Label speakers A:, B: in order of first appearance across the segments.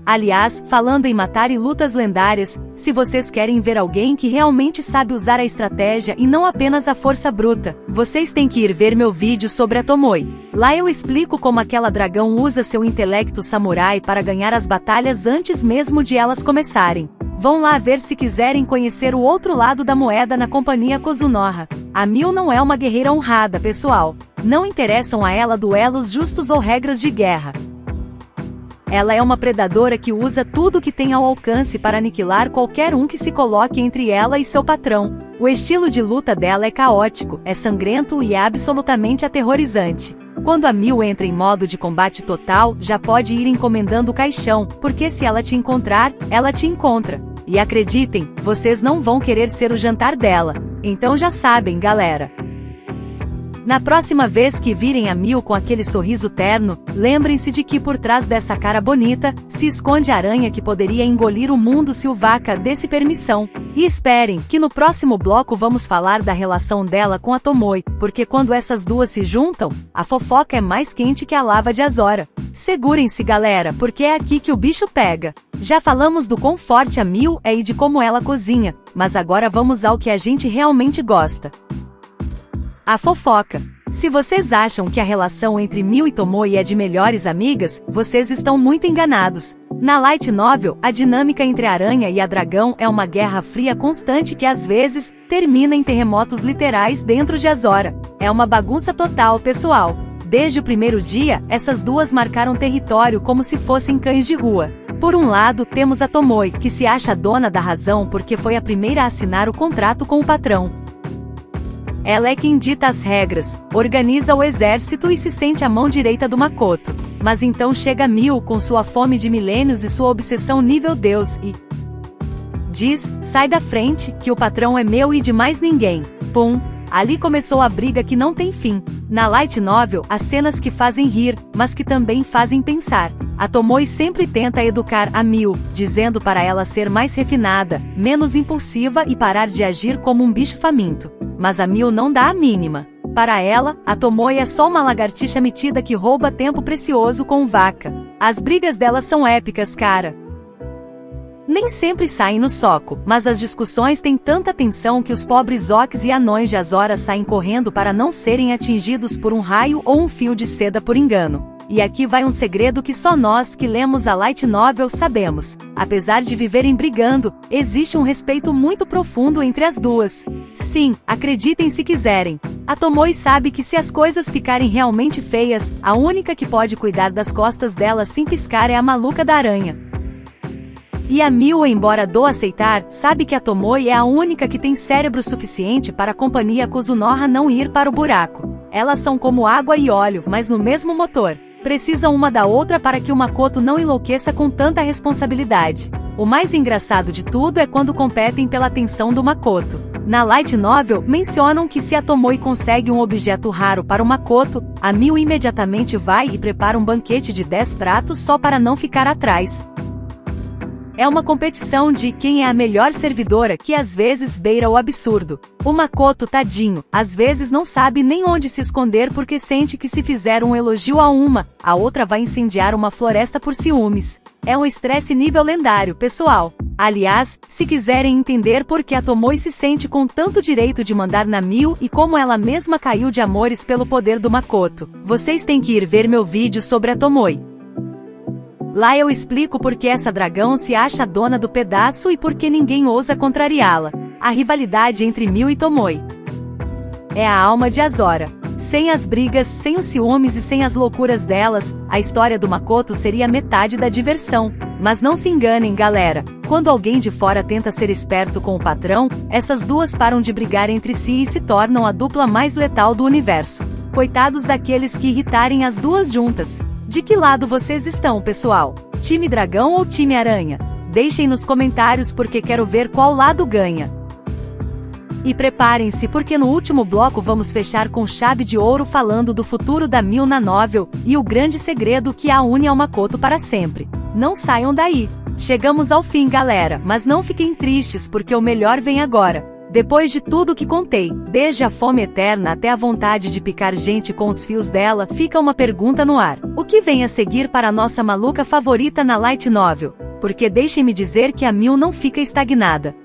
A: Aliás, falando em matar e lutas lendárias, se vocês querem ver alguém que realmente sabe usar a estratégia e não apenas a força bruta, vocês têm que ir ver meu vídeo sobre a Tomoe. Lá eu explico como aquela dragão usa seu intelecto samurai para ganhar as batalhas antes mesmo de elas começarem. Vão lá ver se quiserem conhecer o outro lado da moeda na companhia Kozunoha. A Mil não é uma guerreira honrada, pessoal. Não interessam a ela duelos justos ou regras de guerra. Ela é uma predadora que usa tudo que tem ao alcance para aniquilar qualquer um que se coloque entre ela e seu patrão. O estilo de luta dela é caótico, é sangrento e é absolutamente aterrorizante. Quando a Mil entra em modo de combate total, já pode ir encomendando o caixão, porque se ela te encontrar, ela te encontra. E acreditem, vocês não vão querer ser o jantar dela. Então já sabem, galera. Na próxima vez que virem a Mil com aquele sorriso terno, lembrem-se de que por trás dessa cara bonita, se esconde a aranha que poderia engolir o mundo se o Vaca desse permissão. E esperem, que no próximo bloco vamos falar da relação dela com a Tomoe, porque quando essas duas se juntam, a fofoca é mais quente que a lava de Azora. Segurem-se, galera, porque é aqui que o bicho pega. Já falamos do quão forte a Mil é e de como ela cozinha, mas agora vamos ao que a gente realmente gosta. A fofoca. Se vocês acham que a relação entre Mil e Tomoe é de melhores amigas, vocês estão muito enganados. Na light novel, a dinâmica entre a aranha e a dragão é uma guerra fria constante que às vezes termina em terremotos literais dentro de Azora. É uma bagunça total, pessoal. Desde o primeiro dia, essas duas marcaram território como se fossem cães de rua. Por um lado, temos a Tomoe, que se acha dona da razão porque foi a primeira a assinar o contrato com o patrão. Ela é quem dita as regras, organiza o exército e se sente a mão direita do Makoto. Mas então chega Mil com sua fome de milênios e sua obsessão nível Deus e diz, sai da frente, que o patrão é meu e de mais ninguém. Pum! Ali começou a briga que não tem fim. Na light novel, há cenas que fazem rir, mas que também fazem pensar. A Tomoe sempre tenta educar a Mil, dizendo para ela ser mais refinada, menos impulsiva e parar de agir como um bicho faminto. Mas a Mil não dá a mínima. Para ela, a Tomoe é só uma lagartixa metida que rouba tempo precioso com o Vaca. As brigas dela são épicas, cara. Nem sempre saem no soco, mas as discussões têm tanta tensão que os pobres orcs e anões de Azora saem correndo para não serem atingidos por um raio ou um fio de seda por engano. E aqui vai um segredo que só nós que lemos a light novel sabemos. Apesar de viverem brigando, existe um respeito muito profundo entre as duas. Sim, acreditem se quiserem. A Tomoe sabe que se as coisas ficarem realmente feias, a única que pode cuidar das costas dela sem piscar é a maluca da aranha. E a Mil, embora do aceitar, sabe que a Tomoe é a única que tem cérebro suficiente para a companhia Kozunoha não ir para o buraco. Elas são como água e óleo, mas no mesmo motor. Precisam uma da outra para que o Makoto não enlouqueça com tanta responsabilidade. O mais engraçado de tudo é quando competem pela atenção do Makoto. Na light novel, mencionam que se a Tomoe consegue um objeto raro para o Makoto, a Mil imediatamente vai e prepara um banquete de 10 pratos só para não ficar atrás. É uma competição de quem é a melhor servidora que às vezes beira o absurdo. O Makoto, tadinho, às vezes não sabe nem onde se esconder porque sente que se fizer um elogio a uma, a outra vai incendiar uma floresta por ciúmes. É um estresse nível lendário, pessoal. Aliás, se quiserem entender por que a Tomoe se sente com tanto direito de mandar na Mil e como ela mesma caiu de amores pelo poder do Makoto, vocês têm que ir ver meu vídeo sobre a Tomoe. Lá eu explico por que essa dragão se acha dona do pedaço e por que ninguém ousa contrariá-la. A rivalidade entre Mil e Tomoe é a alma de Azora. Sem as brigas, sem os ciúmes e sem as loucuras delas, a história do Makoto seria metade da diversão. Mas não se enganem, galera. Quando alguém de fora tenta ser esperto com o patrão, essas duas param de brigar entre si e se tornam a dupla mais letal do universo. Coitados daqueles que irritarem as duas juntas. De que lado vocês estão, pessoal? Time Dragão ou Time Aranha? Deixem nos comentários porque quero ver qual lado ganha. E preparem-se porque no último bloco vamos fechar com chave de ouro falando do futuro da Mil na novel e o grande segredo que a une ao Makoto para sempre. Não saiam daí. Chegamos ao fim, galera, mas não fiquem tristes porque o melhor vem agora. Depois de tudo que contei, desde a fome eterna até a vontade de picar gente com os fios dela, fica uma pergunta no ar. O que vem a seguir para a nossa maluca favorita na light novel? Porque deixem-me dizer que a Mil não fica estagnada.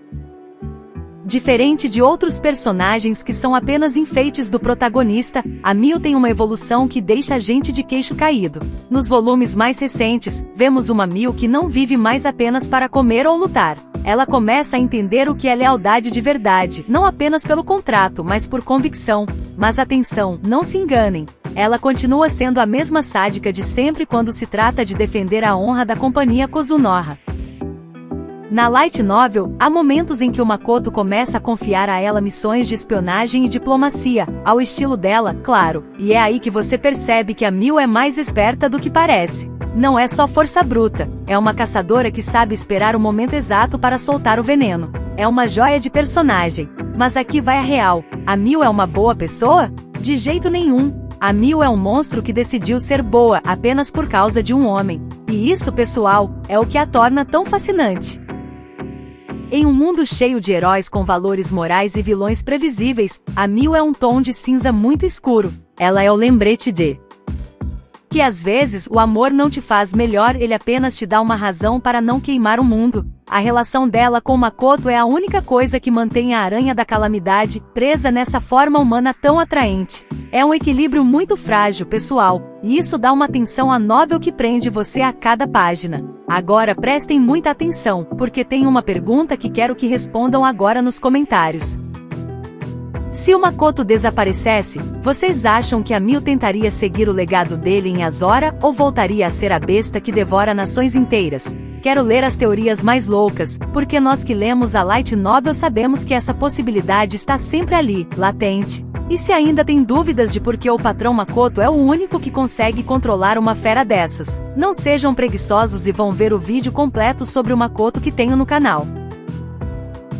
A: Diferente de outros personagens que são apenas enfeites do protagonista, a Mil tem uma evolução que deixa a gente de queixo caído. Nos volumes mais recentes, vemos uma Mil que não vive mais apenas para comer ou lutar. Ela começa a entender o que é lealdade de verdade, não apenas pelo contrato, mas por convicção. Mas atenção, não se enganem. Ela continua sendo a mesma sádica de sempre quando se trata de defender a honra da companhia Kozunoha. Na light novel, há momentos em que o Makoto começa a confiar a ela missões de espionagem e diplomacia, ao estilo dela, claro, e é aí que você percebe que a Mil é mais esperta do que parece. Não é só força bruta, é uma caçadora que sabe esperar o momento exato para soltar o veneno. É uma joia de personagem. Mas aqui vai a real, a Mil é uma boa pessoa? De jeito nenhum. A Mil é um monstro que decidiu ser boa apenas por causa de um homem. E isso, pessoal, é o que a torna tão fascinante. Em um mundo cheio de heróis com valores morais e vilões previsíveis, a Mil é um tom de cinza muito escuro. Ela é o lembrete de que às vezes o amor não te faz melhor, ele apenas te dá uma razão para não queimar o mundo. A relação dela com Makoto é a única coisa que mantém a aranha da calamidade presa nessa forma humana tão atraente. É um equilíbrio muito frágil, pessoal, e isso dá uma tensão à novel que prende você a cada página. Agora prestem muita atenção, porque tem uma pergunta que quero que respondam agora nos comentários. Se o Makoto desaparecesse, vocês acham que a Mil tentaria seguir o legado dele em Azora ou voltaria a ser a besta que devora nações inteiras? Quero ler as teorias mais loucas, porque nós que lemos a light novel sabemos que essa possibilidade está sempre ali, latente. E se ainda tem dúvidas de por que o patrão Makoto é o único que consegue controlar uma fera dessas, não sejam preguiçosos e vão ver o vídeo completo sobre o Makoto que tenho no canal.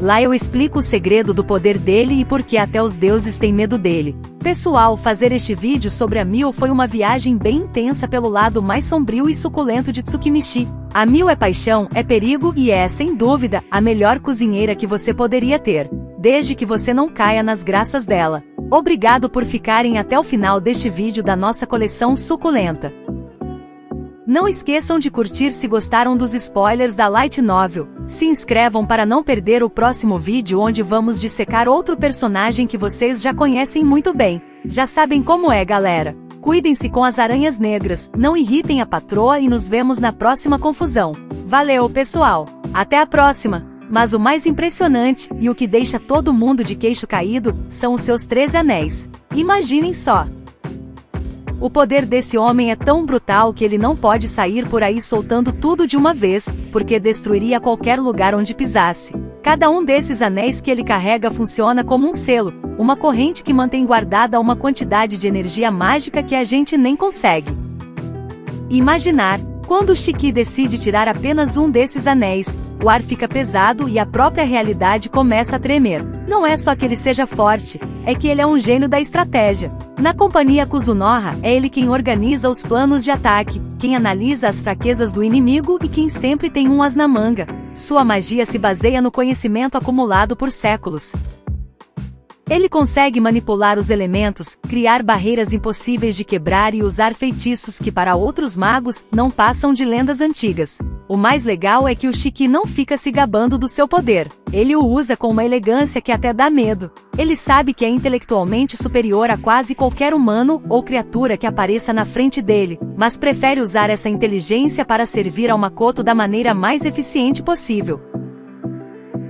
A: Lá eu explico o segredo do poder dele e por que até os deuses têm medo dele. Pessoal, fazer este vídeo sobre a Mil foi uma viagem bem intensa pelo lado mais sombrio e suculento de Tsukimichi. A Mil é paixão, é perigo e é, sem dúvida, a melhor cozinheira que você poderia ter, desde que você não caia nas graças dela. Obrigado por ficarem até o final deste vídeo da nossa coleção suculenta. Não esqueçam de curtir se gostaram dos spoilers da light novel. Se inscrevam para não perder o próximo vídeo onde vamos dissecar outro personagem que vocês já conhecem muito bem. Já sabem como é, galera. Cuidem-se com as aranhas negras, não irritem a patroa e nos vemos na próxima confusão. Valeu, pessoal! Até a próxima! Mas o mais impressionante, e o que deixa todo mundo de queixo caído, são os seus 13 anéis. Imaginem só! O poder desse homem é tão brutal que ele não pode sair por aí soltando tudo de uma vez, porque destruiria qualquer lugar onde pisasse. Cada um desses anéis que ele carrega funciona como um selo, uma corrente que mantém guardada uma quantidade de energia mágica que a gente nem consegue imaginar. Quando Shiki decide tirar apenas um desses anéis, o ar fica pesado e a própria realidade começa a tremer. Não é só que ele seja forte, é que ele é um gênio da estratégia. Na companhia Kuzunoha, é ele quem organiza os planos de ataque, quem analisa as fraquezas do inimigo e quem sempre tem um as na manga. Sua magia se baseia no conhecimento acumulado por séculos. Ele consegue manipular os elementos, criar barreiras impossíveis de quebrar e usar feitiços que para outros magos não passam de lendas antigas. O mais legal é que o Shiki não fica se gabando do seu poder. Ele o usa com uma elegância que até dá medo. Ele sabe que é intelectualmente superior a quase qualquer humano ou criatura que apareça na frente dele, mas prefere usar essa inteligência para servir ao Makoto da maneira mais eficiente possível.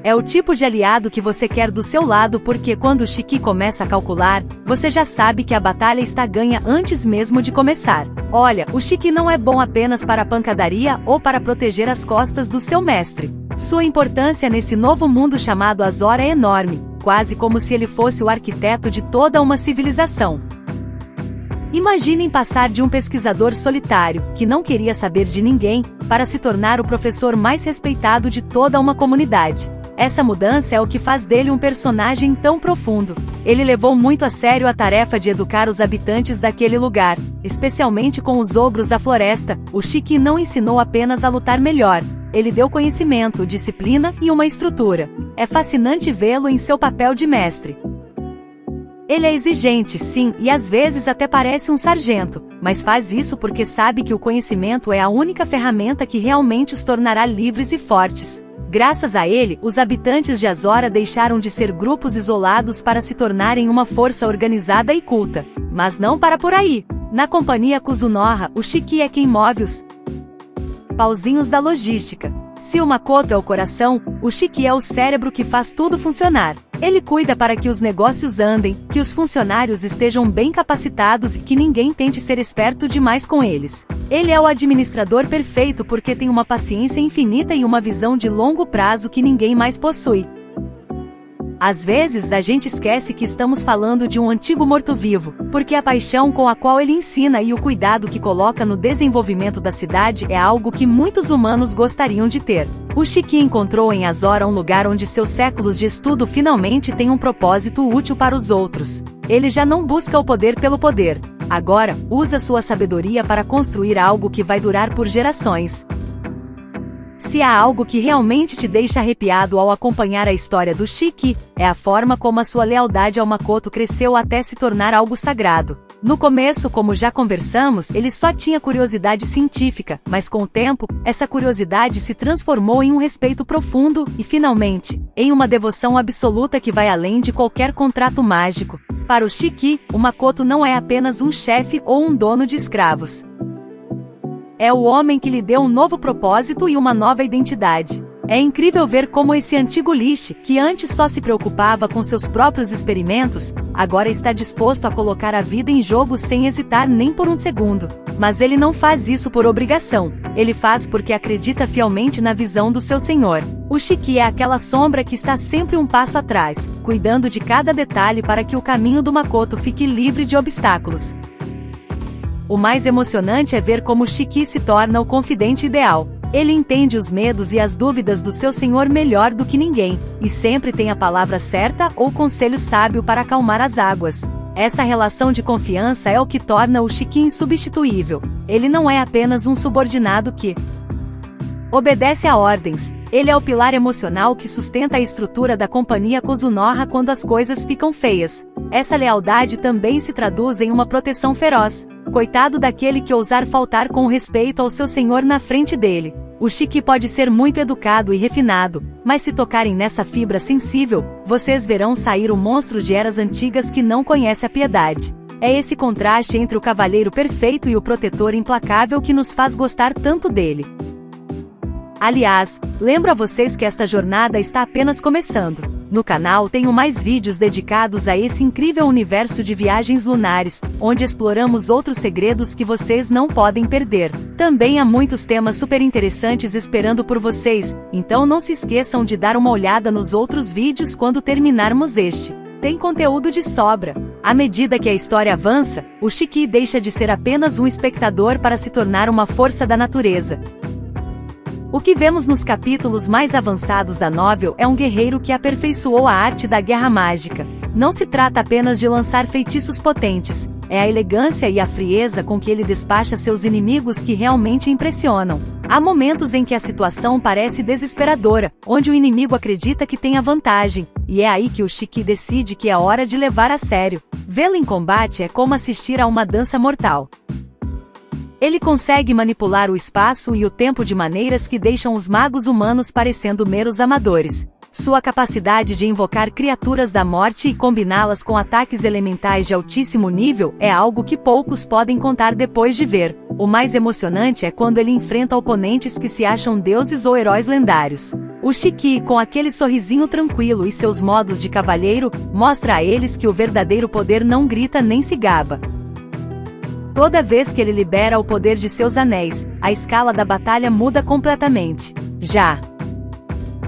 A: É o tipo de aliado que você quer do seu lado porque quando o Shiki começa a calcular, você já sabe que a batalha está ganha antes mesmo de começar. Olha, o Shiki não é bom apenas para a pancadaria ou para proteger as costas do seu mestre. Sua importância nesse novo mundo chamado Azora é enorme, quase como se ele fosse o arquiteto de toda uma civilização. Imaginem passar de um pesquisador solitário, que não queria saber de ninguém, para se tornar o professor mais respeitado de toda uma comunidade. Essa mudança é o que faz dele um personagem tão profundo. Ele levou muito a sério a tarefa de educar os habitantes daquele lugar, especialmente com os ogros da floresta. O Shiki não ensinou apenas a lutar melhor, ele deu conhecimento, disciplina e uma estrutura. É fascinante vê-lo em seu papel de mestre. Ele é exigente, sim, e às vezes até parece um sargento, mas faz isso porque sabe que o conhecimento é a única ferramenta que realmente os tornará livres e fortes. Graças a ele, os habitantes de Azora deixaram de ser grupos isolados para se tornarem uma força organizada e culta. Mas não para por aí. Na companhia Kuzunoha, o Shiki é quem move os pauzinhos da logística. Se o Makoto é o coração, o Shiki é o cérebro que faz tudo funcionar. Ele cuida para que os negócios andem, que os funcionários estejam bem capacitados e que ninguém tente ser esperto demais com eles. Ele é o administrador perfeito porque tem uma paciência infinita e uma visão de longo prazo que ninguém mais possui. Às vezes a gente esquece que estamos falando de um antigo morto-vivo, porque a paixão com a qual ele ensina e o cuidado que coloca no desenvolvimento da cidade é algo que muitos humanos gostariam de ter. O Shiki encontrou em Azora um lugar onde seus séculos de estudo finalmente têm um propósito útil para os outros. Ele já não busca o poder pelo poder. Agora, usa sua sabedoria para construir algo que vai durar por gerações. Se há algo que realmente te deixa arrepiado ao acompanhar a história do Shiki, é a forma como a sua lealdade ao Makoto cresceu até se tornar algo sagrado. No começo, como já conversamos, ele só tinha curiosidade científica, mas com o tempo, essa curiosidade se transformou em um respeito profundo e, finalmente, em uma devoção absoluta que vai além de qualquer contrato mágico. Para o Shiki, o Makoto não é apenas um chefe ou um dono de escravos. É o homem que lhe deu um novo propósito e uma nova identidade. É incrível ver como esse antigo Lishi, que antes só se preocupava com seus próprios experimentos, agora está disposto a colocar a vida em jogo sem hesitar nem por um segundo. Mas ele não faz isso por obrigação, ele faz porque acredita fielmente na visão do seu senhor. O Shiki é aquela sombra que está sempre um passo atrás, cuidando de cada detalhe para que o caminho do Makoto fique livre de obstáculos. O mais emocionante é ver como Shiki se torna o confidente ideal. Ele entende os medos e as dúvidas do seu senhor melhor do que ninguém, e sempre tem a palavra certa ou conselho sábio para acalmar as águas. Essa relação de confiança é o que torna o Shiki insubstituível. Ele não é apenas um subordinado que obedece a ordens. Ele é o pilar emocional que sustenta a estrutura da companhia Kuzunoha quando as coisas ficam feias. Essa lealdade também se traduz em uma proteção feroz. Coitado daquele que ousar faltar com respeito ao seu senhor na frente dele. O Shiki pode ser muito educado e refinado, mas se tocarem nessa fibra sensível, vocês verão sair o monstro de eras antigas que não conhece a piedade. É esse contraste entre o cavalheiro perfeito e o protetor implacável que nos faz gostar tanto dele. Aliás, lembro a vocês que esta jornada está apenas começando. No canal tenho mais vídeos dedicados a esse incrível universo de viagens lunares, onde exploramos outros segredos que vocês não podem perder. Também há muitos temas super interessantes esperando por vocês, então não se esqueçam de dar uma olhada nos outros vídeos quando terminarmos este. Tem conteúdo de sobra. À medida que a história avança, o Shiki deixa de ser apenas um espectador para se tornar uma força da natureza. O que vemos nos capítulos mais avançados da novel é um guerreiro que aperfeiçoou a arte da guerra mágica. Não se trata apenas de lançar feitiços potentes, é a elegância e a frieza com que ele despacha seus inimigos que realmente impressionam. Há momentos em que a situação parece desesperadora, onde o inimigo acredita que tem a vantagem, e é aí que o Shiki decide que é hora de levar a sério. Vê-lo em combate é como assistir a uma dança mortal. Ele consegue manipular o espaço e o tempo de maneiras que deixam os magos humanos parecendo meros amadores. Sua capacidade de invocar criaturas da morte e combiná-las com ataques elementais de altíssimo nível é algo que poucos podem contar depois de ver. O mais emocionante é quando ele enfrenta oponentes que se acham deuses ou heróis lendários. O Shiki, com aquele sorrisinho tranquilo e seus modos de cavalheiro, mostra a eles que o verdadeiro poder não grita nem se gaba. Toda vez que ele libera o poder de seus anéis, a escala da batalha muda completamente. Já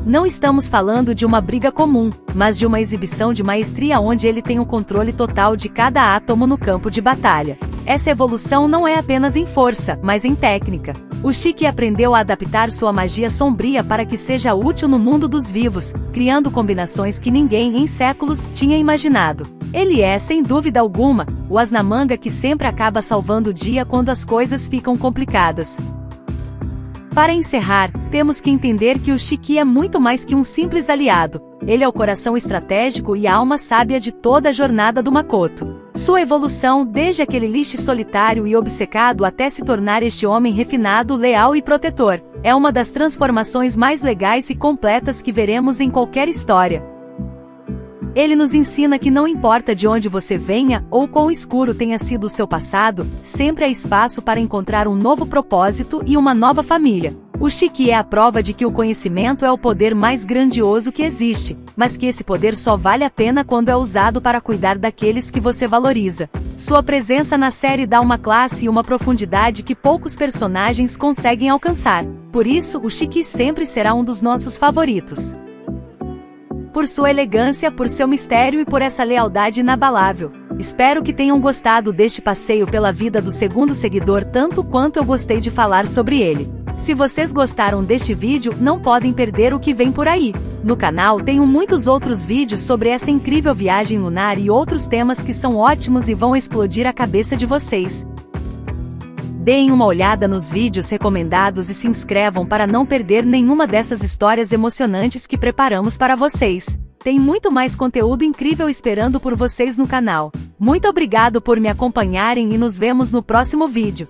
A: não estamos falando de uma briga comum, mas de uma exibição de maestria onde ele tem o controle total de cada átomo no campo de batalha. Essa evolução não é apenas em força, mas em técnica. O Shiki aprendeu a adaptar sua magia sombria para que seja útil no mundo dos vivos, criando combinações que ninguém em séculos tinha imaginado. Ele é, sem dúvida alguma, o as-na-manga que sempre acaba salvando o dia quando as coisas ficam complicadas. Para encerrar, temos que entender que o Shiki é muito mais que um simples aliado. Ele é o coração estratégico e a alma sábia de toda a jornada do Makoto. Sua evolução, desde aquele lixo solitário e obcecado até se tornar este homem refinado, leal e protetor, é uma das transformações mais legais e completas que veremos em qualquer história. Ele nos ensina que não importa de onde você venha, ou quão escuro tenha sido o seu passado, sempre há espaço para encontrar um novo propósito e uma nova família. O Shiki é a prova de que o conhecimento é o poder mais grandioso que existe, mas que esse poder só vale a pena quando é usado para cuidar daqueles que você valoriza. Sua presença na série dá uma classe e uma profundidade que poucos personagens conseguem alcançar. Por isso, o Shiki sempre será um dos nossos favoritos. Por sua elegância, por seu mistério e por essa lealdade inabalável. Espero que tenham gostado deste passeio pela vida do segundo seguidor tanto quanto eu gostei de falar sobre ele. Se vocês gostaram deste vídeo, não podem perder o que vem por aí. No canal tenho muitos outros vídeos sobre essa incrível viagem lunar e outros temas que são ótimos e vão explodir a cabeça de vocês. Deem uma olhada nos vídeos recomendados e se inscrevam para não perder nenhuma dessas histórias emocionantes que preparamos para vocês. Tem muito mais conteúdo incrível esperando por vocês no canal. Muito obrigado por me acompanharem e nos vemos no próximo vídeo.